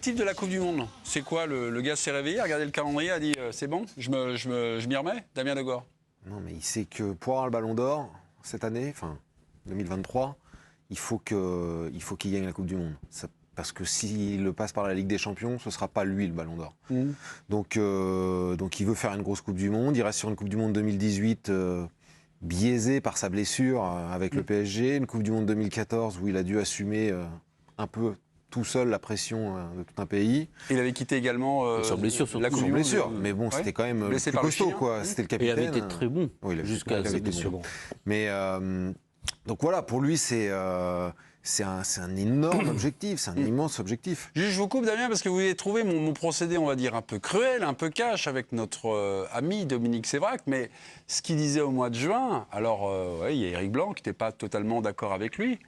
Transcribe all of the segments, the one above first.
Type de la Coupe du Monde, c'est quoi le gars s'est réveillé, a regardé le calendrier, a dit c'est bon, je m'y remets, Damien Degore. Non, mais il sait que pour avoir le Ballon d'Or cette année, enfin 2023, il faut qu'il gagne la Coupe du Monde. Parce que s'il le passe par la Ligue des Champions, ce ne sera pas lui le Ballon d'Or. Donc il veut faire une grosse Coupe du Monde. Il reste sur une Coupe du Monde 2018 biaisée par sa blessure avec le PSG. Une Coupe du Monde 2014 où il a dû assumer un peu tout seul la pression de tout un pays. Il avait quitté également sur blessure, la Coupe du blessure, Monde. mais bon, c'était quand même blessé plus par le costaud, Chilien. quoi. C'était le Et il capitaine. avait été très bon jusqu'à cette blessure. Mais donc voilà, pour lui, c'est un énorme objectif, c'est un immense objectif. Je vous coupe, Damien, parce que vous avez trouvé mon procédé, on va dire, un peu cruel, un peu cash avec notre ami Dominique Sévrac, mais ce qu'il disait au mois de juin, alors il y a Éric Blanc qui n'était pas totalement d'accord avec lui,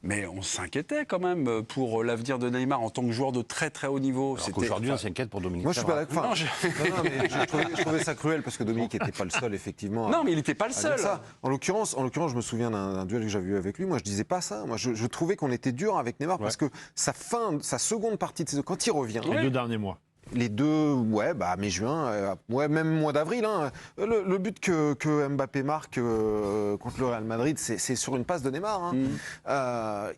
mais on s'inquiétait quand même pour l'avenir de Neymar en tant que joueur de très très haut niveau. Aujourd'hui, on s'inquiète pour Dominique. Moi, je suis pas d'accord. Non, mais je trouvais ça cruel parce que Dominique n'était pas le seul, effectivement. Non, mais il n'était pas le à dire seul. ça. En l'occurrence, je me souviens d'un duel que j'avais eu avec lui. Moi, je disais pas ça. Moi, je trouvais qu'on était dur avec Neymar parce que sa seconde partie de saison, quand il revient. Les 2 derniers mois. Les deux, mai-juin, même mois d'avril. Hein. Le but que Mbappé marque contre le Real Madrid, c'est sur une passe de Neymar. Hein.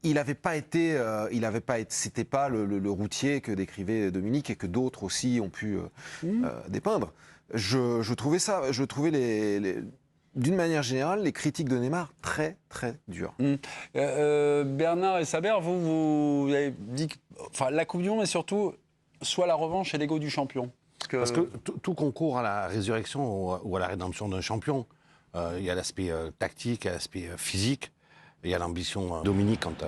Il n'avait pas été, c'était pas le routier que décrivait Dominique et que d'autres aussi ont pu dépeindre. Je trouvais d'une manière générale, les critiques de Neymar très très dures. Bernard et Saber, vous avez dit que la Coupe du Monde, mais surtout soit la revanche et l'ego du champion. Parce que tout concourt à la résurrection ou à la rédemption d'un champion. Il y a l'aspect tactique, il y a l'aspect physique, il y a l'ambition. Dominique, quand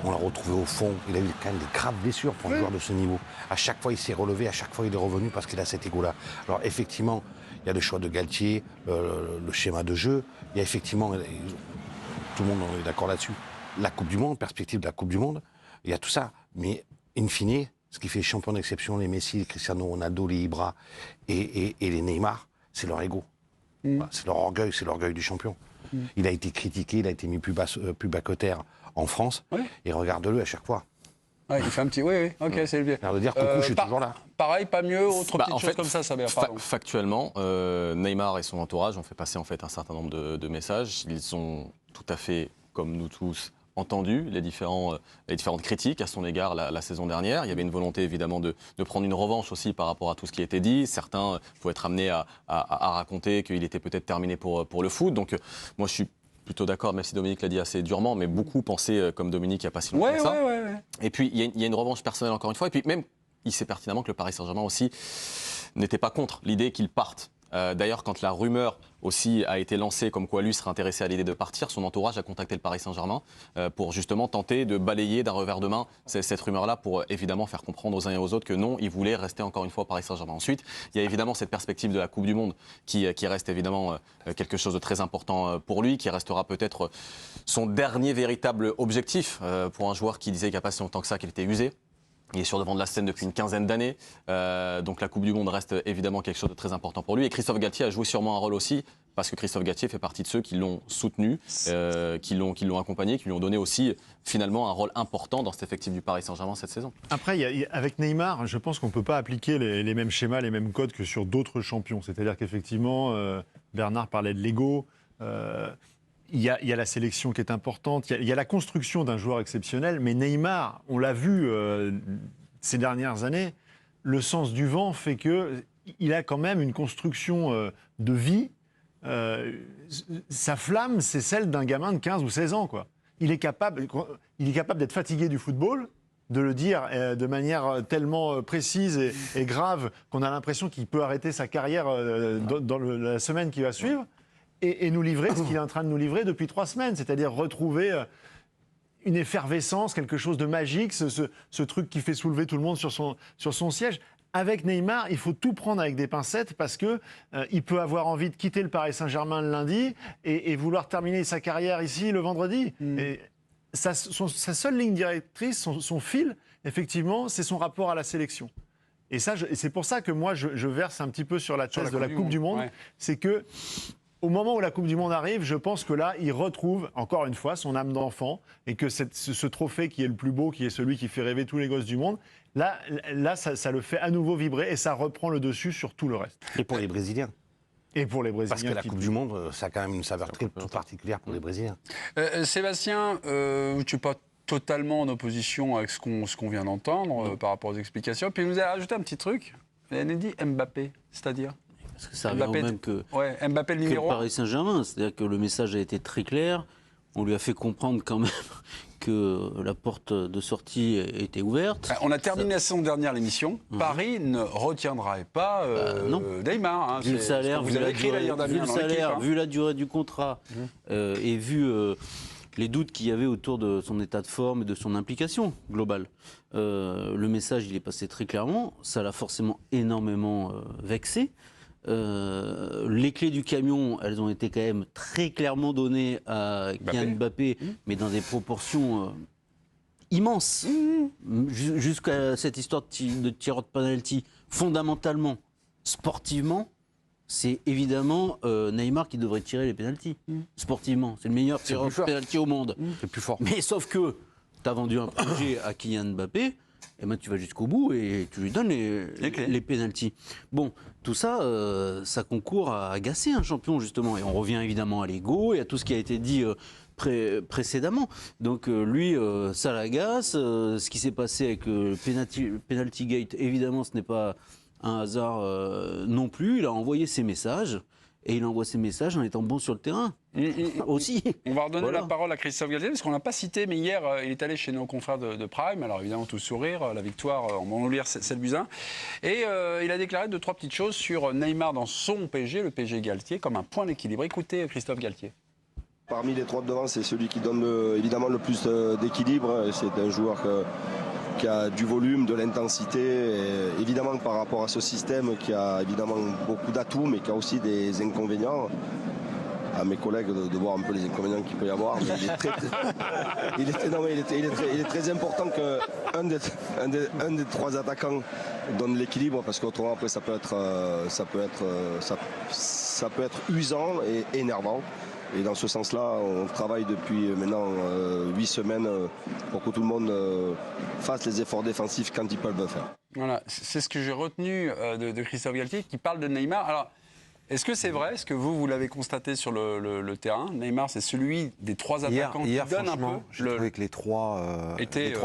on l'a retrouvé au fond, il a eu quand même des graves blessures pour un joueur de ce niveau. À chaque fois, il s'est relevé, à chaque fois, il est revenu parce qu'il a cet ego-là. Alors effectivement, il y a le choix de Galtier, le schéma de jeu. Il y a effectivement, tout le monde est d'accord là-dessus, la Coupe du Monde, perspective de la Coupe du Monde. Il y a tout ça. Mais in fine, ce qui fait champion d'exception, les Messi, les Cristiano Ronaldo, les Ibra et les Neymar, c'est leur ego. Voilà, c'est leur orgueil, c'est l'orgueil du champion. Il a été critiqué, il a été mis plus bas que terre en France. Et regarde-le à chaque fois. Il fait un petit... Oui, ok, c'est bien. L'air de dire, coucou, je suis toujours là. Pareil, pas mieux, autre petite chose comme ça, pardon. Factuellement, Neymar et son entourage ont fait passer en fait un certain nombre de messages. Ils ont tout à fait, comme nous tous, entendu les différentes critiques à son égard la saison dernière. Il y avait une volonté évidemment de prendre une revanche aussi par rapport à tout ce qui a été dit. Certains pouvaient être amenés à raconter qu'il était peut-être terminé pour le foot. Donc moi je suis plutôt d'accord, même si Dominique l'a dit assez durement, mais beaucoup pensaient comme Dominique il n'y a pas si longtemps que ça. Et puis il y a une revanche personnelle encore une fois. Et puis même, il sait pertinemment que le Paris Saint-Germain aussi n'était pas contre l'idée qu'il parte. D'ailleurs, quand la rumeur aussi a été lancée comme quoi lui serait intéressé à l'idée de partir, son entourage a contacté le Paris Saint-Germain pour justement tenter de balayer d'un revers de main cette rumeur-là pour évidemment faire comprendre aux uns et aux autres que non, il voulait rester encore une fois au Paris Saint-Germain. Ensuite, il y a évidemment cette perspective de la Coupe du Monde qui reste évidemment quelque chose de très important pour lui, qui restera peut-être son dernier véritable objectif pour un joueur qui disait qu'il n'y a pas si longtemps que ça qu'il était usé. Il est sur le devant de la scène depuis une quinzaine d'années, donc la Coupe du Monde reste évidemment quelque chose de très important pour lui. Et Christophe Galtier a joué sûrement un rôle aussi, parce que Christophe Galtier fait partie de ceux qui l'ont soutenu, qui l'ont accompagné, qui lui ont donné aussi finalement un rôle important dans cet effectif du Paris Saint-Germain cette saison. Après, avec Neymar, je pense qu'on ne peut pas appliquer les mêmes schémas, les mêmes codes que sur d'autres champions. C'est-à-dire qu'effectivement, Bernard parlait de l'ego. Il y a la sélection qui est importante, il y a la construction d'un joueur exceptionnel, mais Neymar, on l'a vu ces dernières années, le sens du vent fait qu'il a quand même une construction de vie. Sa flamme, c'est celle d'un gamin de 15 ou 16 ans, quoi. Il est capable d'être fatigué du football, de le dire de manière tellement précise et grave qu'on a l'impression qu'il peut arrêter sa carrière dans la semaine qui va suivre. Et nous livrer ce qu'il est en train de nous livrer depuis 3 semaines, c'est-à-dire retrouver une effervescence, quelque chose de magique, ce truc qui fait soulever tout le monde sur son siège. Avec Neymar, il faut tout prendre avec des pincettes parce qu'il peut avoir envie de quitter le Paris Saint-Germain le lundi et vouloir terminer sa carrière ici le vendredi. Et sa seule ligne directrice, son fil, effectivement, c'est son rapport à la sélection. Et c'est pour ça que moi, je verse un petit peu sur la thèse de la Coupe du Monde. Ouais. C'est que au moment où la Coupe du Monde arrive, je pense que là, il retrouve, encore une fois, son âme d'enfant et que ce trophée qui est le plus beau, qui est celui qui fait rêver tous les gosses du monde, là ça le fait à nouveau vibrer et ça reprend le dessus sur tout le reste. Et pour les Brésiliens. Et pour les Brésiliens. Parce que la Coupe du Monde, ça a quand même une saveur très toute particulière pour les Brésiliens. Sébastien, tu n'es pas totalement en opposition avec ce qu'on vient d'entendre par rapport aux explications. Puis il nous a rajouté un petit truc. Il a dit Mbappé, c'est-à-dire Parce que ça revient au même que, ouais, Mbappé le que numéro le 1. Paris Saint-Germain. C'est-à-dire que le message a été très clair. On lui a fait comprendre quand même que la porte de sortie était ouverte. On a terminé la saison dernière l'émission. Paris ne retiendrait pas non. Neymar. Hein, Vu le salaire, vous avez écrit d'ailleurs, Damien, dans l'équipe, hein. vu la durée du contrat et vu les doutes qu'il y avait autour de son état de forme et de son implication globale, le message il est passé très clairement. Ça l'a forcément énormément vexé. Les clés du camion, elles ont été quand même très clairement données à Kylian Mbappé, mais dans des proportions immenses. Jusqu'à cette histoire de tireur de penalty, fondamentalement, sportivement, c'est évidemment Neymar qui devrait tirer les pénaltys. Sportivement, c'est le meilleur tireur de pénalty au monde. C'est plus fort. Mais sauf que tu as vendu un projet à Kylian Mbappé, et ben tu vas jusqu'au bout et tu lui donnes les pénaltys. Bon, tout ça, ça concourt à agacer un champion, justement. Et on revient évidemment à l'ego et à tout ce qui a été dit précédemment. Donc lui, ça l'agace. Ce qui s'est passé avec le penalty gate, évidemment, ce n'est pas un hasard non plus. Il a envoyé ses messages. Et il envoie ses messages en étant bon sur le terrain aussi. On va redonner Voilà. la parole à Christophe Galtier, parce qu'on n'a pas cité, mais hier, il est allé chez nos confrères de Prime. Alors évidemment, tout sourire, la victoire en Montpellier 7-1. Et il a déclaré 2-3 petites choses sur Neymar dans son PSG, le PSG Galtier, comme un point d'équilibre. Écoutez Christophe Galtier. Parmi les trois de devant, c'est celui qui donne évidemment le plus d'équilibre. C'est un joueur qui a du volume, de l'intensité, et évidemment par rapport à ce système qui a évidemment beaucoup d'atouts, mais qui a aussi des inconvénients. À mes collègues de voir un peu les inconvénients qu'il peut y avoir. Mais il est très important qu'un des trois attaquants donne l'équilibre, parce qu'autrement après ça peut être usant et énervant. Et dans ce sens-là, on travaille depuis maintenant 8 semaines pour que tout le monde fasse les efforts défensifs quand ils peuvent le faire. Voilà, c'est ce que j'ai retenu de Christophe Galtier, qui parle de Neymar. Alors, est-ce que c'est vrai? Est-ce que vous l'avez constaté sur le terrain? Neymar, c'est celui des trois attaquants hier, qui donne un peu. j'ai trouvé que les trois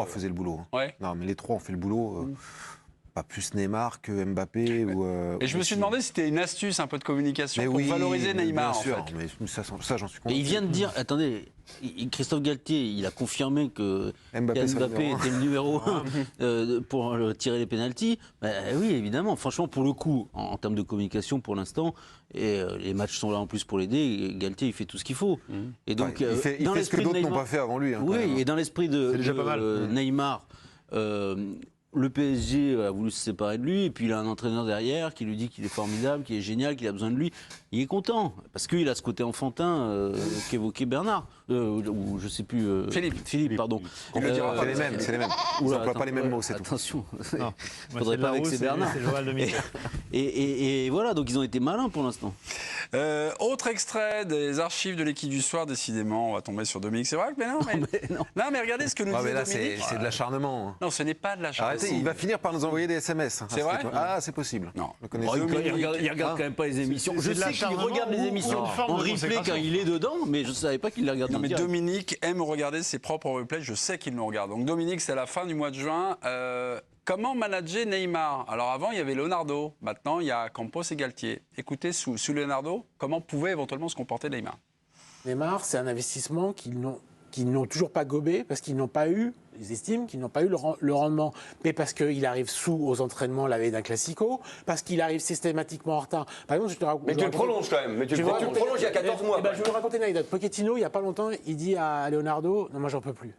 faisaient le boulot. Ouais. Non, mais les trois ont fait le boulot. Pas plus Neymar que Mbappé. Et je me suis demandé si c'était une astuce un peu de communication pour valoriser Neymar. Bien sûr, en fait. mais ça j'en suis Et convaincu. il vient de dire, attendez, Christophe Galtier, il a confirmé que Mbappé était le numéro 1 pour tirer les pénaltys. Oui, évidemment. Franchement, pour le coup, en termes de communication, pour l'instant, et les matchs sont là en plus pour l'aider. Et Galtier, il fait tout ce qu'il faut. Et donc, il fait ce que d'autres n'ont pas fait avant lui. Hein, oui, et dans l'esprit de déjà pas mal. Neymar. Le PSG a voulu se séparer de lui, et puis il a un entraîneur derrière qui lui dit qu'il est formidable, qu'il est génial, qu'il a besoin de lui. Il est content, parce qu'il a ce côté enfantin qu'évoquait Bernard, ou je sais plus... Philippe, pardon. C'est les mêmes. Ils Oula, n'emploient pas les mêmes mots, c'est tout. Attention, Non. faudrait pas vexer Bernard. C'est le journal de Michel. Et voilà, donc ils ont été malins pour l'instant. Autre extrait des archives de l'équipe du soir, décidément, on va tomber sur Dominique Sévrac, mais non, mais regardez ce que nous Ah, disait mais là, Dominique. c'est de l'acharnement. Non, ce n'est pas de l'acharnement. Arrêtez, il va finir par nous envoyer des SMS. C'est vrai? Ah, c'est possible. Non. Le connaissez. Il regarde quand même pas les émissions. c'est Je de sais qu'il l'acharnement regarde les ou émissions une forme en de replay consécration. quand il est dedans, mais je ne savais pas qu'il les regardait Non, en mais direct. Dominique aime regarder ses propres replays, je sais qu'il nous regarde. Donc Dominique, c'est à la fin du mois de juin. Comment manager Neymar? Alors avant, il y avait Leonardo, maintenant il y a Campos et Galtier. Écoutez, sous Leonardo, comment pouvait éventuellement se comporter Neymar? Neymar, c'est un investissement qu'ils n'ont toujours pas gobé parce qu'ils n'ont pas eu, ils estiment qu'ils n'ont pas eu le rendement. Mais parce qu'il arrive sous aux entraînements la veille d'un classico, parce qu'il arrive systématiquement en retard. Par exemple, je te raconte. Mais tu le prolonges quand même. Mais tu le prolonges il y a 14 mois. Je vais vous raconter une anecdote. Pochettino, il n'y a pas longtemps, il dit à Leonardo, non, moi j'en peux plus.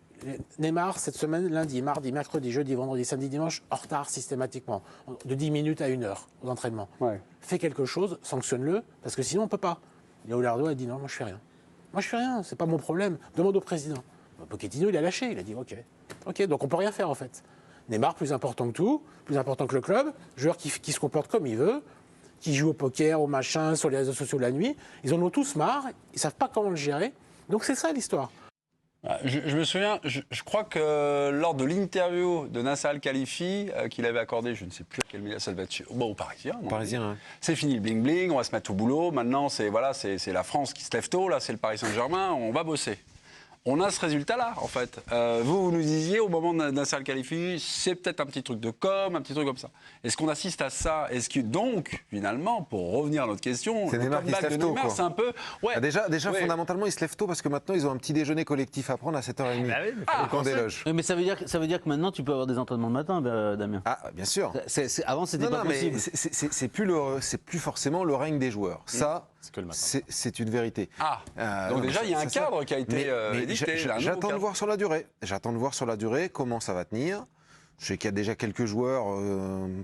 Neymar, cette semaine, lundi, mardi, mercredi, jeudi, vendredi, samedi, dimanche, en retard systématiquement, de 10 minutes à 1 heure aux entraînements. Ouais. Fais quelque chose, sanctionne-le, parce que sinon on ne peut pas. Leonardo a dit non, moi je fais rien. Moi je fais rien, c'est pas mon problème. Demande au président. Pochettino, il a lâché, il a dit ok, donc on peut rien faire en fait. Neymar, plus important que tout, plus important que le club, joueur qui se comporte comme il veut. qui jouent au poker, au machin, sur les réseaux sociaux la nuit. Ils en ont tous marre, ils ne savent pas comment le gérer. Donc c'est ça l'histoire. Je me souviens, je crois que lors de l'interview de Nasser Al-Khelaifi qu'il avait accordé, je ne sais plus à quel média, ça devait être au Parisien. Parisien, ouais. C'est fini le bling-bling, on va se mettre au boulot. Maintenant, c'est la France qui se lève tôt, là, c'est le Paris Saint-Germain, on va bosser. On a ce résultat-là, en fait. Vous nous disiez, au moment de Nasser Al-Khelaifi, c'est peut-être un petit truc de com, un petit truc comme ça. Est-ce qu'on assiste à ça? Est-ce que, donc, finalement, pour revenir à notre question, c'est le Neymar qui se lève tôt, quoi. c'est un peu... Ouais. Ah, déjà ouais. Fondamentalement, ils se lèvent tôt parce que maintenant, ils ont un petit déjeuner collectif à prendre à 7h30 au camp des loges. Mais ça veut dire que maintenant, tu peux avoir des entraînements le matin, Damien. Ah, bien sûr. Avant, c'était pas possible. Mais c'est plus forcément le règne des joueurs. Ça, C'est que le matin. c'est une vérité. Donc déjà, il y a un cadre qui a été édicté. J'attends de voir sur la durée. J'attends de voir sur la durée comment ça va tenir. Je sais qu'il y a déjà quelques joueurs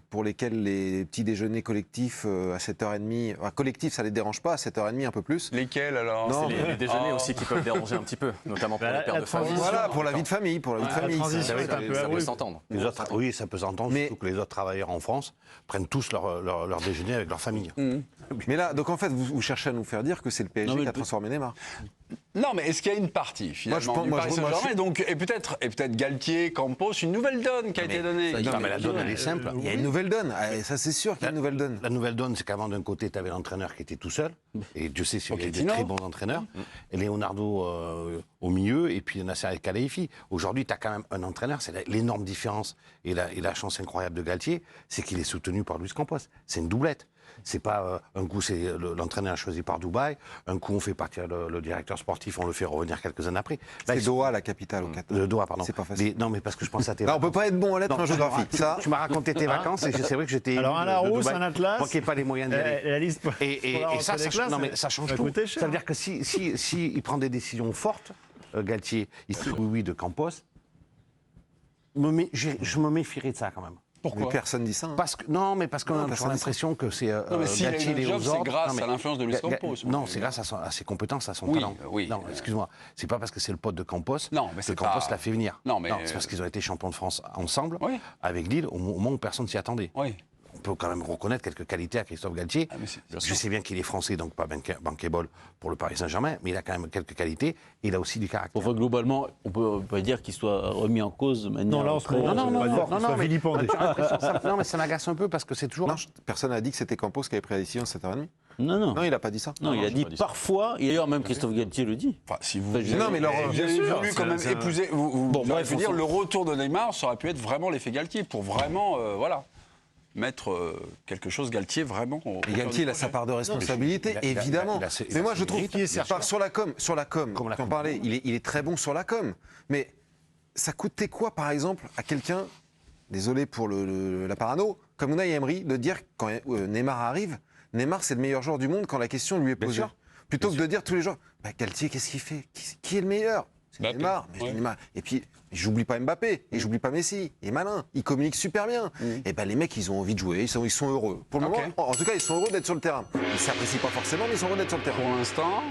pour lesquels les petits déjeuners collectifs à 7h30... collectifs, ça ne les dérange pas, à 7h30 un peu plus. Lesquels alors? Non, C'est les déjeuners aussi qui peuvent déranger un petit peu, notamment pour les pères de famille. Voilà, pour la vie de famille. La transition, c'est un peu Ça peut abrupte. s'entendre. Oui, ça peut s'entendre, Mais- surtout que les autres travailleurs en France prennent tous leur déjeuner avec leur famille. Mais là, donc en fait, vous cherchez à nous faire dire que c'est le PSG Non, mais qui a transformé Neymar. Non, mais est-ce qu'il y a une partie, finalement, du Paris Saint-Germain et peut-être Galtier, Campos, une nouvelle donne qui a été donnée? Non, mais la donne, elle est simple. Il y a une nouvelle donne. Ça, c'est sûr qu'il y a une nouvelle donne. La nouvelle donne, c'est qu'avant, d'un côté, tu avais l'entraîneur qui était tout seul, et Dieu sait s'il y a des très bons entraîneurs, et Leonardo au milieu, et puis Nasser El-Khelaifi. Aujourd'hui, tu as quand même un entraîneur, c'est l'énorme différence, et la chance incroyable de Galtier, c'est qu'il est soutenu par Luis Campos. C'est une doublette. C'est pas un coup, c'est l'entraîneur choisi par Dubaï, un coup, on fait partir le directeur sportif, on le fait revenir quelques années après. C'est Doha, la capitale au Qatar. Doha, pardon. C'est pas facile. Non, mais parce que je pense à tes Non, on peut pas être bon en lettres en géographie. Ça, Tu m'as raconté tes vacances et c'est vrai que j'étais. Alors, un Larousse, un Atlas. Moi qui n'ai pas les moyens d'y aller. La liste Et ça change va tout. coûter cher. Ça veut dire que si il prend des décisions fortes, Galtier, il se oui de Campos, je me méfierais de ça quand même. mais personne dit ça. Hein. Parce qu'on a toujours l'impression que c'est Non, mais s'il a Galtier eu le est job, aux c'est ordres. grâce à l'influence de Luis Campos. Non, c'est grâce à ses compétences, à son Oui, talent. oui. Non, excuse-moi, c'est pas parce que c'est le pote de Campos Non, mais que c'est Campos pas- l'a fait venir. Non, mais- c'est parce qu'ils ont été champions de France ensemble, Oui. avec Lille, au moment où personne s'y attendait. Oui. On peut quand même reconnaître quelques qualités à Christophe Galtier. Ah, mais c'est- bien Je sûr. sais bien qu'il est français, donc pas bankable pour le Paris Saint-Germain, mais il a quand même quelques qualités et il a aussi du caractère. Enfin, globalement, on peut pas dire qu'il soit remis en cause de manière. Non, là, en ce moment, Non, on va dire qu'il soit mais- vilipendé. Non, mais ça m'agace un peu parce que c'est toujours. Non, personne n'a dit que c'était Campos qui avait pris la décision de 7h30. Non. Non, il n'a pas dit ça. Non, il a j'ai dit pas dit ça. parfois, et d'ailleurs même Christophe Galtier le dit. Enfin, si vous, Non, mais Laurent, vous avez bien sûr, voulu quand même c'est un- épouser. Bon, J'aurais bref, pu dire le retour de Neymar, ça aurait pu être vraiment l'effet Galtier pour vraiment, mettre quelque chose Galtier vraiment. Et Galtier, il a sa part de responsabilité, il a- évidemment. il a ses- Mais moi, je trouve mérites, qu'il part sur la com, Comme la tu en com. parlais, il est très bon sur la com. Mais ça coûtait quoi, par exemple, à quelqu'un, désolé pour la parano, comme Unai Emery, de dire quand Neymar arrive, Neymar c'est le meilleur joueur du monde quand la question lui est Bien posée. sûr. Plutôt que de dire tous les jours, bah, Galtier, qu'est-ce qu'il fait qui est le meilleur? C'est Mbappé. Neymar. Mais je dis Ouais. Neymar. Et puis, j'oublie pas Mbappé, et j'oublie pas Messi. Il est malin, il communique super bien. Et ben les mecs, ils ont envie de jouer, ils sont heureux. Pour le Ok. moment, en tout cas, ils sont heureux d'être sur le terrain. Ils s'apprécient pas forcément, mais ils sont heureux d'être sur le terrain. Pour l'instant.